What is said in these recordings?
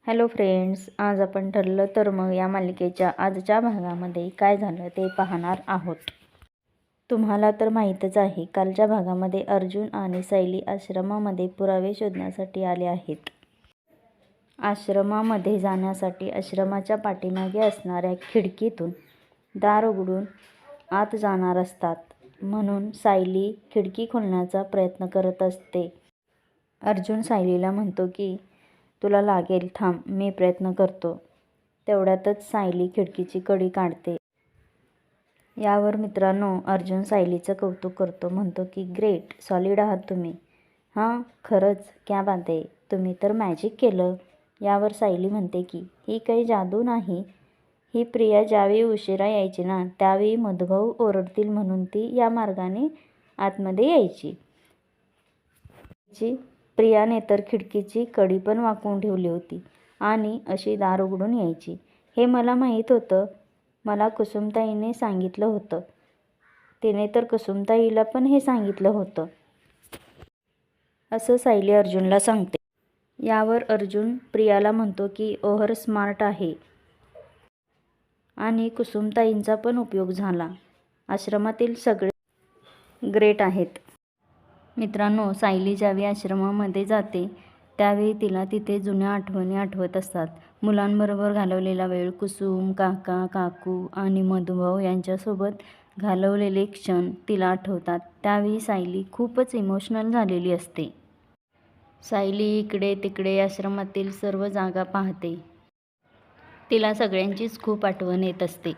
Hello friends, आज आपण ठरलं तर मग या मालिकेच्या आजच्या भागामध्ये काय झालं ते पाहणार आहोत. तुम्हाला तर माहीतच आहे, कालच्या भागामध्ये अर्जुन आणि सायली आश्रमामध्ये पुरावे शोधण्यासाठी आले आहेत. आश्रमामध्ये जाण्यासाठी आश्रमाच्या पाठीमागे असणाऱ्या खिडकीतून दार उघडून आत जाणार असतात. म्हणून सायली खिडकी खोलण्याचा प्रयत्न करत असते. अर्जुन सायलीला म्हणतो की तुला लागेल, थांब, मी प्रयत्न करतो. तेवढ्यातच सायली खिडकीची कडी काढते. यावर मित्रांनो, अर्जुन सायलीचं कौतुक करतो. म्हणतो की ग्रेट, सॉलिड आहात तुम्ही. हां, खरंच, क्या बात आहे, तुम्ही तर मॅजिक केलं. यावर सायली म्हणते की ही काही जादू नाही. ही प्रिया ज्यावेळी उशिरा यायची ना, त्यावेळी मधुभाऊ ओरडतील म्हणून ती या मार्गाने आतमध्ये यायची. प्रियाने तर खिडकीची कडी पण वाकवून ठेवली होती आणि अशी दार उघडून यायची. हे मला माहीत होतं. मला कुसुमताईने सांगितलं होतं. तिने तर कुसुमताईला पण हे सांगितलं होतं, असं सायली अर्जुनला सांगते. यावर अर्जुन प्रियाला म्हणतो की ओव्हर स्मार्ट आहे आणि कुसुमताईंचा पण उपयोग झाला. आश्रमातील सगळे ग्रेट आहेत. मित्रांनो, सायली ज्यावेळी आश्रमामध्ये जाते त्यावेळी तिला तिथे जुन्या आठवणी आठवत असतात. मुलांबरोबर घालवलेला वेळ, कुसुम, काका, काकू आणि मधुभाऊ यांच्यासोबत घालवलेले क्षण तिला आठवतात. त्यावेळी सायली खूपच इमोशनल झालेली असते. सायली इकडे तिकडे आश्रमातील सर्व जागा पाहते. तिला सगळ्यांचीच खूप आठवण येत असते.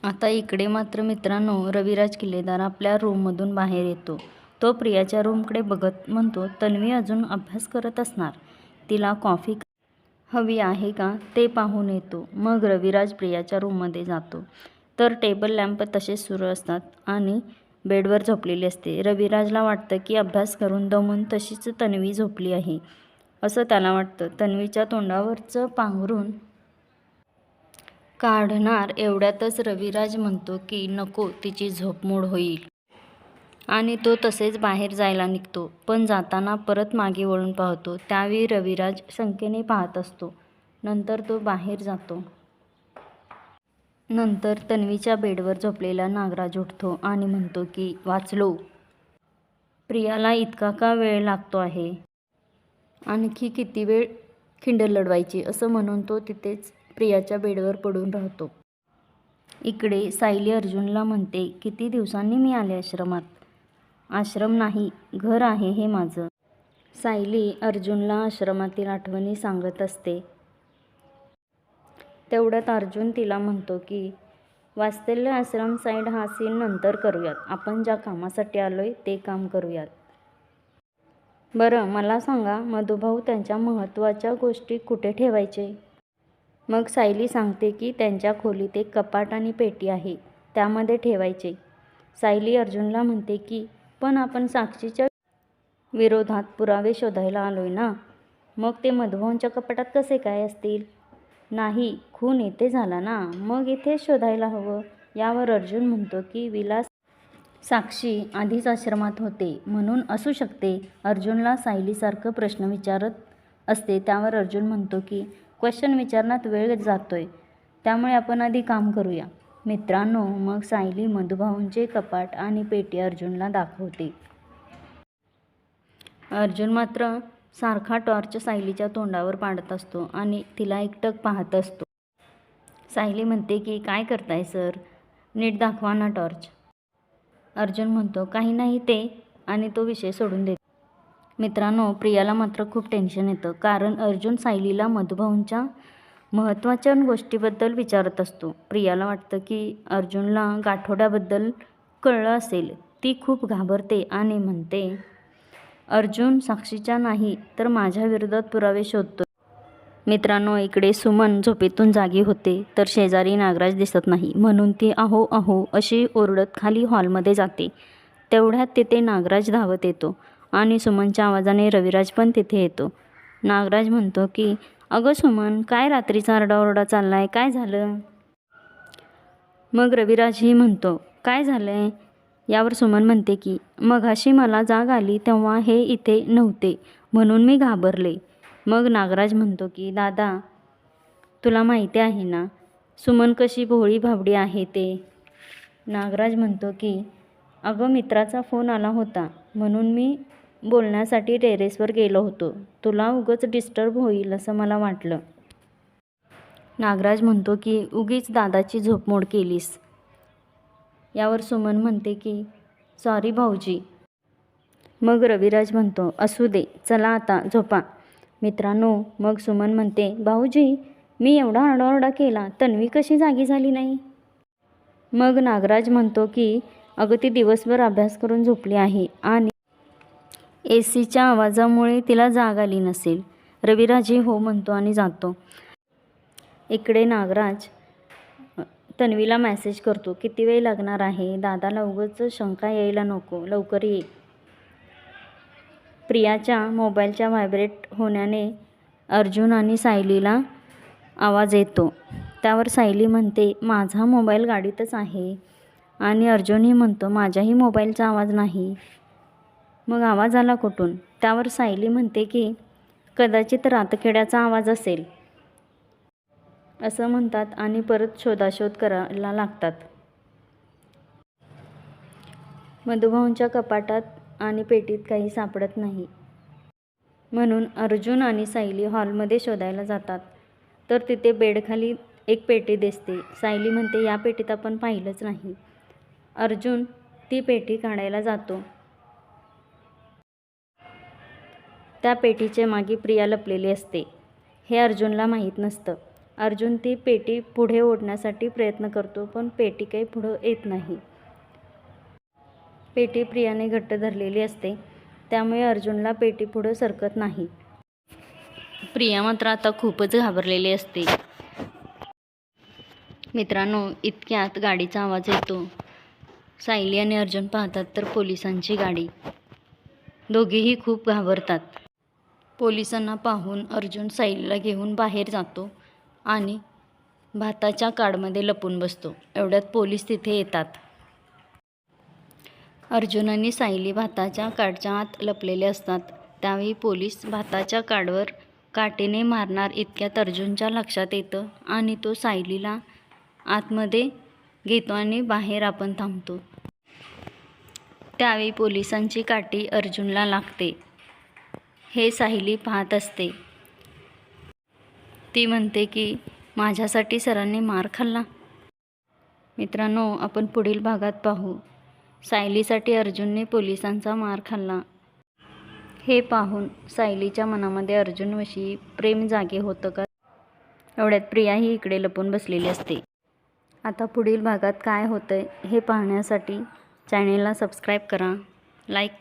आता इकडे मात्र मित्रांनो, रविराज किल्लेदार आपल्या रूममधून बाहेर येतो. तो प्रियाच्या रूमकडे बघत म्हणतो, तन्वी अजून अभ्यास करत असणार. तिला कॉफी हवी आहे का ते पाहून येतो. मग रविराज प्रियाच्या रूममध्ये जातो तर टेबल लॅम्प तसेच सुरू असतात आणि बेडवर झोपलेली असते. रविराजला वाटतं की अभ्यास करून दमून तशीच तन्वी झोपली आहे असं त्याला वाटतं. तन्वीच्या तोंडावरचं पांघरून काढणार एवढ्यातच रविराज म्हणतो की नको, तिची झोपमोड होईल आणि तो तसेच बाहेर जायला निघतो. पण जाताना परत मागे वळून पाहतो. त्यावेळी रविराज शंकेने पाहत असतो. नंतर तो बाहेर जातो. नंतर तन्वीच्या बेडवर झोपलेला नागराज उठतो आणि म्हणतो की वाचलो. प्रियाला इतका का वेळ लागतो आहे, आणखी किती वेळ खिंड लढवायची, असं म्हणून तो तिथेच प्रियाच्या बेडवर पडून राहतो. इकडे सायली अर्जुनला म्हणते, किती दिवसांनी मी आले आश्रमात. आश्रम नाही, घर आहे हे माझं. सायली अर्जुनला आश्रमातील आठवणी सांगत असते. तेवढ्यात अर्जुन तिला म्हणतो की वात्सल्य आश्रम साईड हा सीन नंतर करूयात. आपण ज्या कामासाठी आलोय ते काम करूयात. बरं, मला सांगा, मधुभाऊ त्यांच्या महत्त्वाच्या गोष्टी कुठे ठेवायचे. मग सायली सांगते की त्यांच्या खोलीत एक कपाट आणि पेटी आहे, त्यामध्ये ठेवायचे. सायली अर्जुनला म्हणते की पण आपण साक्षीच्या विरोधात पुरावे शोधायला आलोय ना, मग ते मधुभाऊंच्या कपाटात कसे काय असतील. नाही, खून इथे झाला ना, मग इथेच शोधायला हवं. यावर अर्जुन म्हणतो की विलास साक्षी आधीच आश्रमात होते म्हणून असू शकते. अर्जुनला सायलीसारखं प्रश्न विचारत असते. त्यावर अर्जुन म्हणतो की क्वेश्चन विचारण्यात वेळ जातोय, त्यामुळे आपण आधी काम करूया. मित्रांनो, मग सायली मधुभाऊंचे कपाट आणि पेटी अर्जुनला दाखवते. अर्जुन मात्र सारखा टॉर्च सायलीच्या तोंडावर पाडत असतो आणि तिला एकटक पाहत असतो. सायली म्हणते की काय करताय सर, नीट दाखवा ना टॉर्च. अर्जुन म्हणतो काही नाही ते, आणि तो विषय सोडून देतो. मित्रांनो, प्रियाला मात्र खूप टेन्शन येतं, कारण अर्जुन सायलीला मधुभाऊंच्या महत्त्वाच्या गोष्टीबद्दल विचारत असतो. प्रियाला वाटतं की अर्जुनला गाठोड्याबद्दल कळलं असेल. ती खूप घाबरते आणि म्हणते, अर्जुन साक्षीच्या नाही तर माझ्या विरोधात पुरावे शोधतो. मित्रांनो, इकडे सुमन झोपेतून जागी होते तर शेजारी नागराज दिसत नाही, म्हणून ती अहो अहो अशी ओरडत खाली हॉलमध्ये जाते. तेवढ्यात तिथे नागराज धावत येतो आणि सुमनच्या आवाजाने रविराज पण तिथे येतो. नागराज म्हणतो की अगं सुमन, काय रात्रीचा आरडाओरडा चाललाय, काय झालं. मग रविराजही म्हणतो काय झालंय. यावर सुमन म्हणते की मघाशी मला जाग आली तेव्हा हे इथे नव्हते म्हणून मी घाबरले. मग नागराज म्हणतो की दादा, तुला माहिती आहे ना सुमन कशी भोळी भाबडी आहे ते. नागराज म्हणतो की अगं, मित्राचा फोन आला होता म्हणून मी बोलण्यासाठी टेरेसवर गेलो होतो. तुला उगाच डिस्टर्ब होईल असं मला वाटलं. नागराज म्हणतो की उगीच दादाची झोपमोड केलीस. यावर सुमन म्हणते की सॉरी भाऊजी. मग रविराज म्हणतो असू दे, चला आता झोपा. मित्रांनो, मग सुमन म्हणते भाऊजी, मी एवढा आरडाओरडा केला, तन्वी कशी जागी झाली नाही. मग नागराज म्हणतो की अगं, ती दिवसभर अभ्यास करून झोपली आहे आणि एसीच्या आवाजामुळे तिला जाग आली नसेल. रविराजही हो म्हणतो आणि जातो. इकडे नागराज तन्वीला मेसेज करतो, किती वेळ लागणार आहे, दादाला उगाच शंका यायला नको, लवकर ये. प्रियाच्या मोबाईलच्या व्हायब्रेट होण्याने अर्जुन आणि सायलीला आवाज येतो. त्यावर सायली म्हणते माझा मोबाईल गाडीतच आहे आणि अर्जुनही म्हणतो माझ्याही मोबाईलचा आवाज नाही. मग आवाज आला कुठून. त्यावर सायली म्हणते की कदाचित रातखेड्याचा आवाज असेल असं म्हणतात आणि परत शोधाशोध करायला लागतात. मधुभाऊंच्या कपाटात आणि पेटीत काही सापडत नाही म्हणून अर्जुन आणि सायली हॉलमध्ये शोधायला जातात. तर तिथे बेडखाली एक पेटी दिसते. सायली म्हणते या पेटीत आपण पाहिलंच नाही. अर्जुन ती पेटी काढायला जातो. त्या पेटीच्या मागे प्रिया लपलेली असते. हे अर्जुनला माहीत नसतं. अर्जुन ती पेटी पुढे ओढण्यासाठी प्रयत्न करतो, पण पेटी काही पुढं येत नाही. पेटी प्रियाने घट्ट धरलेली असते, त्यामुळे अर्जुनला पेटी पुढं सरकत नाही. प्रिया मात्र आता खूपच घाबरलेली असते. मित्रांनो, इतक्यात गाडीचा आवाज येतो. सायली आणि अर्जुन पाहतात तर पोलिसांची गाडी. दोघेही खूप घाबरतात. पोलिसांना पाहून अर्जुन सायलीला घेऊन बाहेर जातो आणि भाताच्या काडमध्ये लपून बसतो. एवढ्यात पोलीस तिथे येतात. अर्जुन आणि सायली भाताच्या काडच्या आत लपलेले असतात. त्यावेळी पोलीस भाताच्या काडवर काठीने मारणार इतक्यात अर्जुनच्या लक्षात येतं आणि तो सायलीला आतमध्ये घेतो आणि बाहेर आपण थांबतो. त्यावेळी पोलिसांची काठी अर्जुनला लागते. हे सायली पाहत असते. ती म्हणते की माझ्यासाठी सरांनी मार खाल्ला. मित्रांनो, आपण पुढील भागात पाहू. सायलीसाठी अर्जुनने पोलिसांचा मार खाल्ला. हे पाहून सायलीच्या मनामध्ये अर्जुनविषयी प्रेम जागे होतं का. एवढ्यात प्रियाही इकडे लपून बसलेली असते. आता पुढील भागात काय होतंय हे पाहण्यासाठी चॅनेलला सबस्क्राईब करा, लाईक करा.